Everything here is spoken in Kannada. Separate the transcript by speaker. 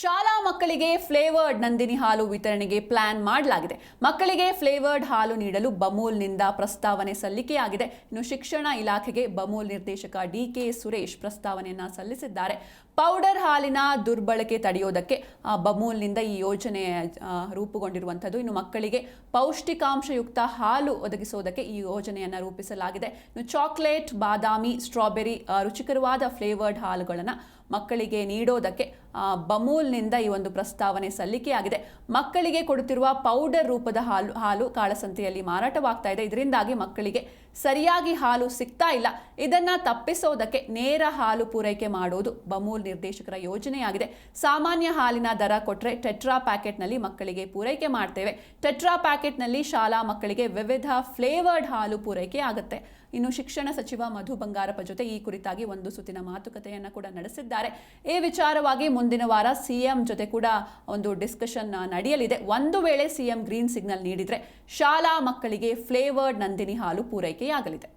Speaker 1: ಶಾಲಾ ಮಕ್ಕಳಿಗೆ ಫ್ಲೇವರ್ಡ್ ನಂದಿನಿ ಹಾಲು ವಿತರಣೆಗೆ ಪ್ಲಾನ್ ಮಾಡಲಾಗಿದೆ. ಮಕ್ಕಳಿಗೆ ಫ್ಲೇವರ್ಡ್ ಹಾಲು ನೀಡಲು ಬಮೂಲ್ನಿಂದ ಪ್ರಸ್ತಾವನೆ ಸಲ್ಲಿಕೆಯಾಗಿದೆ. ಇನ್ನು ಶಿಕ್ಷಣ ಇಲಾಖೆಗೆ ಬಮೂಲ್ ನಿರ್ದೇಶಕ ಡಿಕೆ ಸುರೇಶ್ ಪ್ರಸ್ತಾವನೆಯನ್ನ ಸಲ್ಲಿಸಿದ್ದಾರೆ. ಪೌಡರ್ ಹಾಲಿನ ದುರ್ಬಳಕೆ ತಡೆಯೋದಕ್ಕೆ ಬಮೂಲ್ನಿಂದ ಈ ಯೋಜನೆ ರೂಪುಗೊಂಡಿರುವಂಥದ್ದು. ಇನ್ನು ಮಕ್ಕಳಿಗೆ ಪೌಷ್ಟಿಕಾಂಶಯುಕ್ತ ಹಾಲು ಒದಗಿಸೋದಕ್ಕೆ ಈ ಯೋಜನೆಯನ್ನು ರೂಪಿಸಲಾಗಿದೆ. ಇನ್ನು ಚಾಕ್ಲೇಟ್, ಬಾದಾಮಿ, ಸ್ಟ್ರಾಬೆರಿ ರುಚಿಕರವಾದ ಫ್ಲೇವರ್ಡ್ ಹಾಲುಗಳನ್ನು ಮಕ್ಕಳಿಗೆ ನೀಡೋದಕ್ಕೆ ಬಮೂಲ್ನಿಂದ ಈ ಒಂದು ಪ್ರಸ್ತಾವನೆ ಸಲ್ಲಿಕೆಯಾಗಿದೆ. ಮಕ್ಕಳಿಗೆ ಕೊಡುತ್ತಿರುವ ಪೌಡರ್ ರೂಪದ ಹಾಲು ಕಾಳಸಂತೆಯಲ್ಲಿ ಮಾರಾಟವಾಗ್ತಾ ಇದೆ. ಇದರಿಂದಾಗಿ ಮಕ್ಕಳಿಗೆ ಸರಿಯಾಗಿ ಹಾಲು ಸಿಗ್ತಾ ಇಲ್ಲ. ಇದನ್ನ ತಪ್ಪಿಸೋದಕ್ಕೆ ನೇರ ಹಾಲು ಪೂರೈಕೆ ಮಾಡೋದು ಬಮೂಲ್ ನಿರ್ದೇಶಕರ ಯೋಜನೆಯಾಗಿದೆ. ಸಾಮಾನ್ಯ ಹಾಲಿನ ದರ ಕೊಟ್ಟರೆ ಟೆಟ್ರಾ ಪ್ಯಾಕೆಟ್ನಲ್ಲಿ ಮಕ್ಕಳಿಗೆ ಪೂರೈಕೆ ಮಾಡ್ತೇವೆ. ಟೆಟ್ರಾ ಪ್ಯಾಕೆಟ್ನಲ್ಲಿ ಶಾಲಾ ಮಕ್ಕಳಿಗೆ ವಿವಿಧ ಫ್ಲೇವರ್ಡ್ ಹಾಲು ಪೂರೈಕೆ ಆಗುತ್ತೆ. ಇನ್ನು ಶಿಕ್ಷಣ ಸಚಿವ ಮಧು ಬಂಗಾರಪ್ಪ ಜೊತೆ ಈ ಕುರಿತಾಗಿ ಒಂದು ಸುತ್ತಿನ ಮಾತುಕತೆಯನ್ನು ಕೂಡ ನಡೆಸಿದ್ದಾರೆ. ಈ ವಿಚಾರವಾಗಿ ಮುಂದಿನ ವಾರ ಸಿಎಂ ಜೊತೆ ಕೂಡ ಒಂದು ಡಿಸ್ಕಷನ್ ನಡೆಯಲಿದೆ. ಒಂದು ವೇಳೆ ಸಿಎಂ ಗ್ರೀನ್ ಸಿಗ್ನಲ್ ನೀಡಿದ್ರೆ ಶಾಲಾ ಮಕ್ಕಳಿಗೆ ಫ್ಲೇವರ್ಡ್ ನಂದಿನಿ ಹಾಲು ಪೂರೈಕೆಯಾಗಲಿದೆ.